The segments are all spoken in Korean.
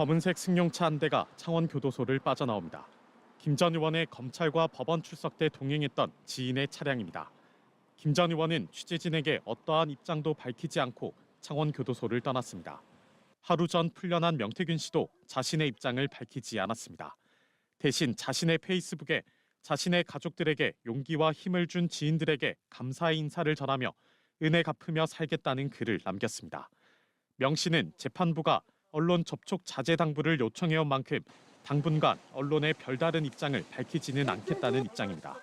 검은색 승용차 한 대가 창원교도소를 빠져나옵니다. 김 전 의원의 검찰과 법원 출석 때 동행했던 지인의 차량입니다. 김 전 의원은 취재진에게 어떠한 입장도 밝히지 않고 창원교도소를 떠났습니다. 하루 전 풀려난 명태균 씨도 자신의 입장을 밝히지 않았습니다. 대신 자신의 페이스북에 자신의 가족들에게 용기와 힘을 준 지인들에게 감사의 인사를 전하며 은혜 갚으며 살겠다는 글을 남겼습니다. 명 씨는 재판부가 언론 접촉 자제 당부를 요청해온 만큼 당분간 언론의 별다른 입장을 밝히지는 않겠다는 입장입니다.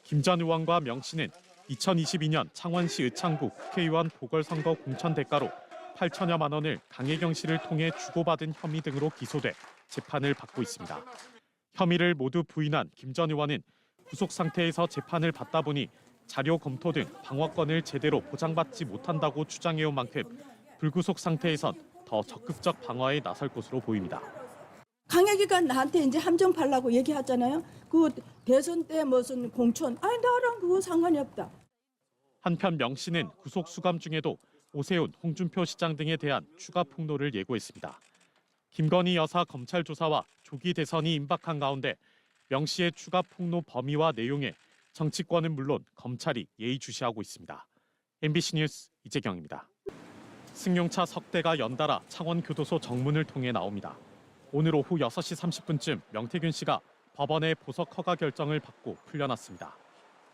김 전 의원과 명 씨는 2022년 창원시 의창구 국회의원 보궐선거 공천 대가로 8천여만 원을 강혜경 씨를 통해 주고받은 혐의 등으로 기소돼 재판을 받고 있습니다. 혐의를 모두 부인한 김 전 의원은 구속 상태에서 재판을 받다 보니 자료 검토 등 방어권을 제대로 보장받지 못한다고 주장해온 만큼 불구속 상태에선 더 적극적 방어에 나설 것으로 보입니다. 강혜기가 나한테 이제 함정 팔라고 얘기하잖아요. 그 대선 때 무슨 공천, 아니 나랑 그거 상관이 없다. 한편 명 씨는 구속 수감 중에도 오세훈, 홍준표 시장 등에 대한 추가 폭로를 예고했습니다. 김건희 여사 검찰 조사와 조기 대선이 임박한 가운데 명 씨의 추가 폭로 범위와 내용에 정치권은 물론 검찰이 예의주시하고 있습니다. MBC 뉴스 이재경입니다. 승용차 석 대가 연달아 창원교도소 정문을 통해 나옵니다. 오늘 오후 6시 30분쯤 명태균 씨가 법원의 보석 허가 결정을 받고 풀려났습니다.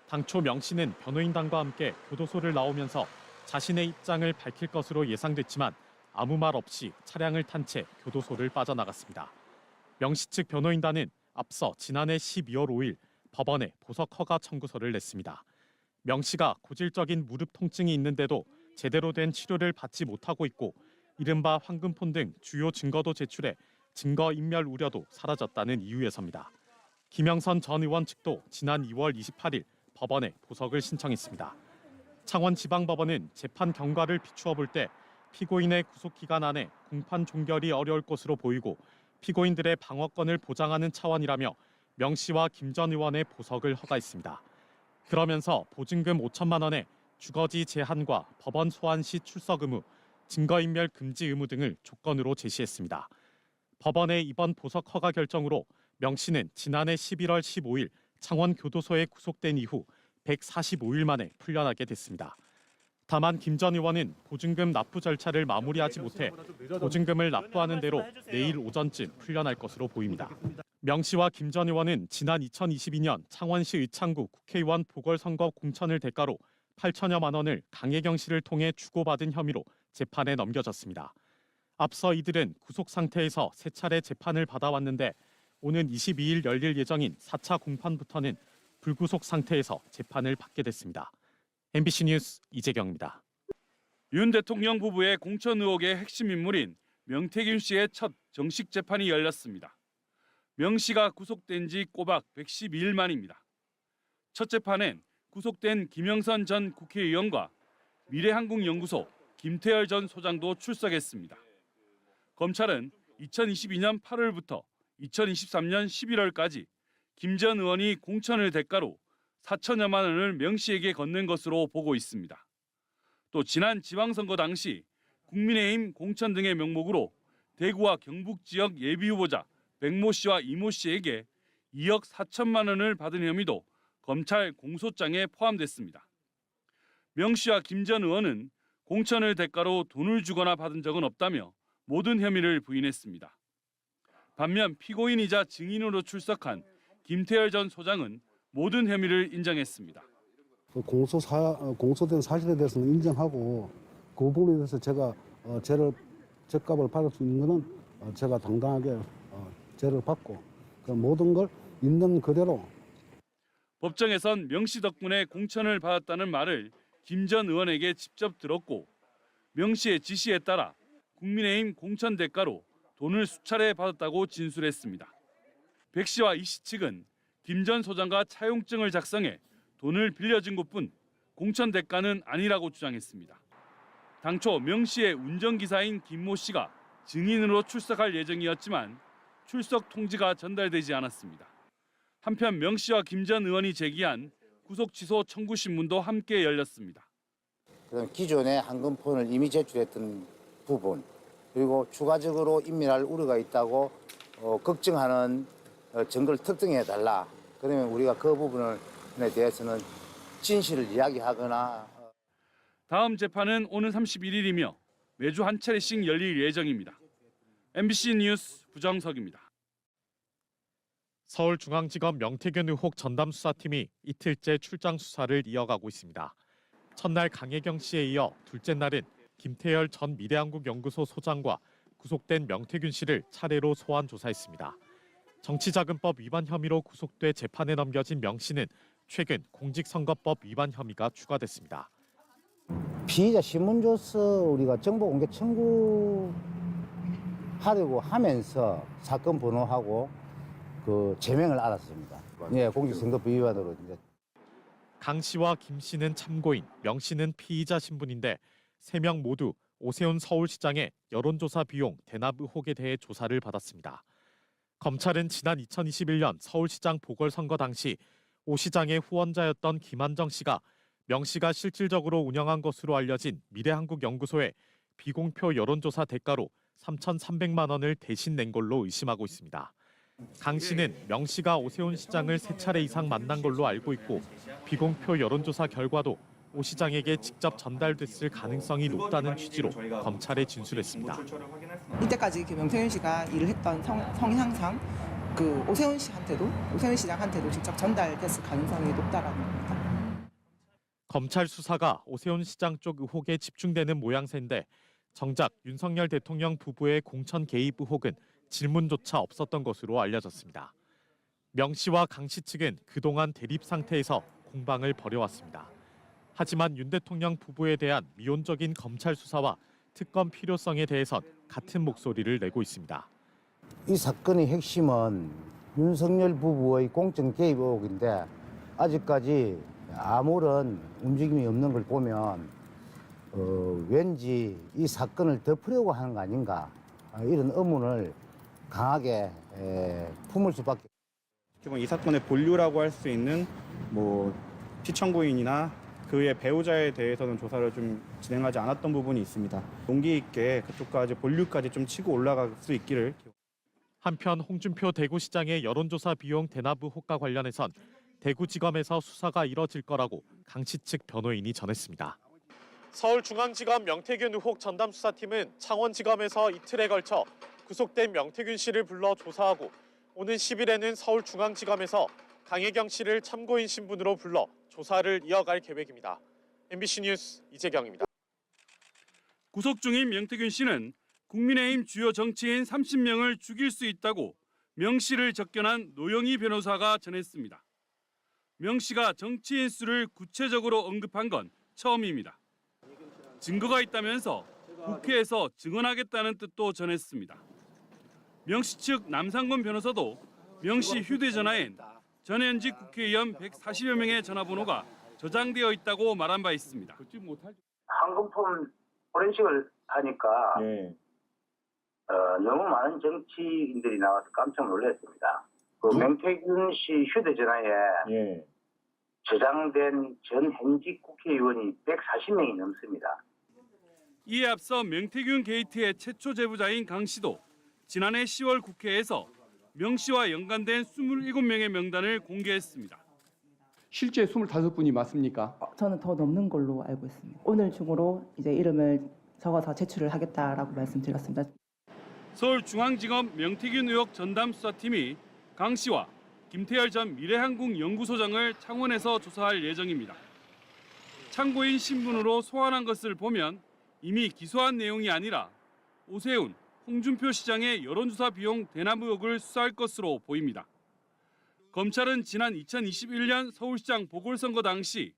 당초 명 씨는 변호인단과 함께 교도소를 나오면서 자신의 입장을 밝힐 것으로 예상됐지만 아무 말 없이 차량을 탄 채 교도소를 빠져나갔습니다. 명 씨 측 변호인단은 앞서 지난해 12월 5일 법원에 보석 허가 청구서를 냈습니다. 명 씨가 고질적인 무릎 통증이 있는데도 제대로 된 치료를 받지 못하고 있고 이른바 황금폰 등 주요 증거도 제출해 증거인멸 우려도 사라졌다는 이유에서입니다. 김영선 전 의원 측도 지난 2월 28일 법원에 보석을 신청했습니다. 창원지방법원은 재판 경과를 비추어 볼 때 피고인의 구속기간 안에 공판 종결이 어려울 것으로 보이고 피고인들의 방어권을 보장하는 차원이라며 명 씨와 김 전 의원의 보석을 허가했습니다. 그러면서 보증금 5천만 원에 주거지 제한과 법원 소환 시 출석 의무, 증거인멸 금지 의무 등을 조건으로 제시했습니다. 법원의 이번 보석 허가 결정으로 명 씨는 지난해 11월 15일 창원교도소에 구속된 이후 145일 만에 풀려나게 됐습니다. 다만 김 전 의원은 보증금 납부 절차를 마무리하지 못해 보증금을 납부하는 대로 내일 오전쯤 풀려날 것으로 보입니다. 명 씨와 김 전 의원은 지난 2022년 창원시 의창구 국회의원 보궐선거 공천을 대가로 8천여만 원을 강혜경 씨를 통해 주고받은 혐의로 재판에 넘겨졌습니다. 앞서 이들은 구속 상태에서 세 차례 재판을 받아왔는데 오는 22일 열릴 예정인 4차 공판부터는 불구속 상태에서 재판을 받게 됐습니다. MBC 뉴스 이재경입니다. 윤 대통령 부부의 공천 의혹의 핵심 인물인 명태균 씨의 첫 정식 재판이 열렸습니다. 명 씨가 구속된 지 꼬박 112일 만입니다. 첫 재판엔 구속된 김영선 전 국회의원과 미래한국연구소 김태열 전 소장도 출석했습니다. 검찰은 2022년 8월부터 2023년 11월까지 김 전 의원이 공천을 대가로 4천여만 원을 명 씨에게 건넨 것으로 보고 있습니다. 또 지난 지방선거 당시 국민의힘 공천 등의 명목으로 대구와 경북 지역 예비후보자 백모 씨와 이모 씨에게 2억 4천만 원을 받은 혐의도 검찰 공소장에 포함됐습니다. 명 씨와 김 전 의원은 공천을 대가로 돈을 주거나 받은 적은 없다며 모든 혐의를 부인했습니다. 반면 피고인이자 증인으로 출석한 김태열 전 소장은 모든 혐의를 인정했습니다. 공소된 사실에 대해서는 인정하고 그 부분에 대해서 제가 죄값을 받을 수 있는 것은 제가 당당하게 죄를 받고 그 모든 걸 있는 그대로. 법정에선 명 씨 덕분에 공천을 받았다는 말을 김 전 의원에게 직접 들었고 명 씨의 지시에 따라 국민의힘 공천 대가로 돈을 수차례 받았다고 진술했습니다. 백 씨와 이 씨 측은 김 전 소장과 차용증을 작성해 돈을 빌려준 것뿐 공천 대가는 아니라고 주장했습니다. 당초 명 씨의 운전기사인 김모 씨가 증인으로 출석할 예정이었지만 출석 통지가 전달되지 않았습니다. 한편 명 씨와 김 전 의원이 제기한 구속 취소 청구 신문도 함께 열렸습니다. 기존에 한금폰을 이미 제출했던 부분, 그리고 추가적으로 인멸할 우려가 있다고 걱정하는 증거를 특정해달라. 그러면 우리가 그 부분에 대해서는 진실을 이야기하거나. 다음 재판은 오는 31일이며 매주 한 차례씩 열릴 예정입니다. MBC 뉴스 부정석입니다. 서울중앙지검 명태균 의혹 전담수사팀이 이틀째 출장 수사를 이어가고 있습니다. 첫날 강혜경 씨에 이어 둘째 날은 김태열 전 미래한국연구소 소장과 구속된 명태균 씨를 차례로 소환 조사했습니다. 정치자금법 위반 혐의로 구속돼 재판에 넘겨진 명 씨는 최근 공직선거법 위반 혐의가 추가됐습니다. 피의자 신문조서 우리가 정보 공개 청구하려고 하면서 사건 번호하고 그 제명을 알았습니다. 예, 공직선거법 위반으로 이제. 강 씨와 김 씨는 참고인, 명 씨는 피의자 신분인데 3명 모두 오세훈 서울시장의 여론조사 비용 대납 의혹에 대해 조사를 받았습니다. 검찰은 지난 2021년 서울시장 보궐선거 당시 오 시장의 후원자였던 김한정 씨가 명 씨가 실질적으로 운영한 것으로 알려진 미래한국연구소에 비공표 여론조사 대가로 3,300만 원을 대신 낸 걸로 의심하고 있습니다. 강 씨는 명 씨가 오세훈 시장을 3차례 이상 만난 걸로 알고 있고 비공표 여론조사 결과도 오 시장에게 직접 전달됐을 가능성이 높다는 취지로 검찰에 진술했습니다. 이때까지 명태균 씨가 일을 했던 성향상 그 오세훈 시장한테도 직접 전달됐을 가능성이 높다라는 겁니다. 검찰 수사가 오세훈 시장 쪽 의혹에 집중되는 모양새인데 정작 윤석열 대통령 부부의 공천 개입 의혹은 질문조차 없었던 것으로 알려졌습니다. 명 씨와 강 씨 측은 그동안 대립 상태에서 공방을 벌여왔습니다. 하지만 윤 대통령 부부에 대한 미온적인 검찰 수사와 특검 필요성에 대해선 같은 목소리를 내고 있습니다. 이 사건의 핵심은 윤석열 부부의 공천 개입 의혹인데 아직까지 아무런 움직임이 없는 걸 보면 왠지 이 사건을 덮으려고 하는 거 아닌가 이런 의문을 강하게 품을 수밖에. 이 사건의 본류라고 할 수 있는 피청구인이나 그의 배우자에 대해서는 조사를 좀 진행하지 않았던 부분이 있습니다. 용기 있게 그쪽까지 본류까지 좀 치고 올라갈 수 있기를. 한편 홍준표 대구시장의 여론조사 비용 대납 의혹과 관련해선 대구지검에서 수사가 이뤄질 거라고 강 씨 측 변호인이 전했습니다. 서울중앙지검 명태균 의혹 전담수사팀은 창원지검에서 이틀에 걸쳐 구속된 명태균 씨를 불러 조사하고 오는 10일에는 서울중앙지검에서 강혜경 씨를 참고인 신분으로 불러 조사를 이어갈 계획입니다. MBC 뉴스 이재경입니다. 구속 중인 명태균 씨는 국민의힘 주요 정치인 30명을 죽일 수 있다고 명 씨를 접견한 노영희 변호사가 전했습니다. 명 씨가 정치인 수를 구체적으로 언급한 건 처음입니다. 증거가 있다면서 국회에서 증언하겠다는 뜻도 전했습니다. 명 씨 측 남상권 변호사도 명 씨 휴대전화엔 전현직 국회의원 140여 명의 전화번호가 저장되어 있다고 말한 바 있습니다. 황금품 포렌식을 하니까 너무 많은 정치인들이 나와서 깜짝 놀랐습니다. 그 명태균 씨 휴대전화에 저장된 전현직 국회의원이 140명이 넘습니다. 이에 앞서 명태균 게이트의 최초 제보자인 강 씨도 지난해 10월 국회에서 명 씨와 연관된 27명의 명단을 공개했습니다. 실제 25분이 맞습니까? 저는 더 넘는 걸로 알고 있습니다. 오늘 중으로 이제 이름을 적어서 제출을 하겠다라고 말씀드렸습니다. 서울중앙지검 명태균 의혹 전담수사팀이 강 씨와 김태열 전 미래한국연구소장을 창원에서 조사할 예정입니다. 참고인 신분으로 소환한 것을 보면 이미 기소한 내용이 아니라 오세훈, 홍준표 시장의 여론조사 비용 대납 의혹을 수사할 것으로 보입니다. 검찰은 지난 2021년 서울시장 보궐선거 당시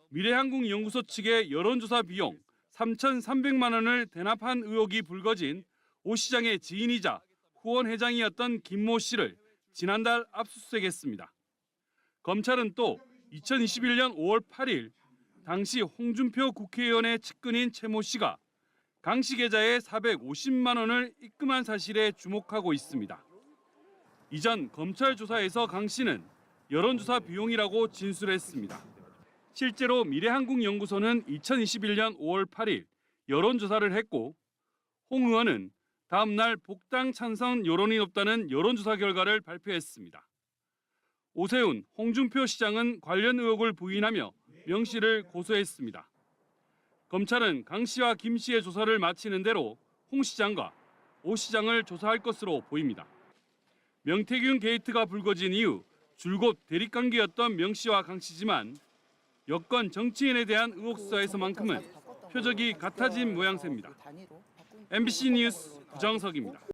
미래한국연구소 측의 여론조사 비용 3,300만 원을 대납한 의혹이 불거진 오 시장의 지인이자 후원 회장이었던 김모 씨를 지난달 압수수색했습니다. 검찰은 또 2021년 5월 8일 당시 홍준표 국회의원의 측근인 최모 씨가 강 씨 계좌에 450만 원을 입금한 사실에 주목하고 있습니다. 이전 검찰 조사에서 강 씨는 여론조사 비용이라고 진술했습니다. 실제로 미래한국연구소는 2021년 5월 8일 여론조사를 했고 홍 의원은 다음 날 복당 찬성 여론이 높다는 여론조사 결과를 발표했습니다. 오세훈, 홍준표 시장은 관련 의혹을 부인하며 명 씨를 고소했습니다. 검찰은 강 씨와 김 씨의 조사를 마치는 대로 홍 시장과 오 시장을 조사할 것으로 보입니다. 명태균 게이트가 불거진 이후 줄곧 대립관계였던 명 씨와 강 씨지만 여권 정치인에 대한 의혹 수사에서만큼은 표적이 같아진 모양새입니다. MBC 뉴스 구정석입니다.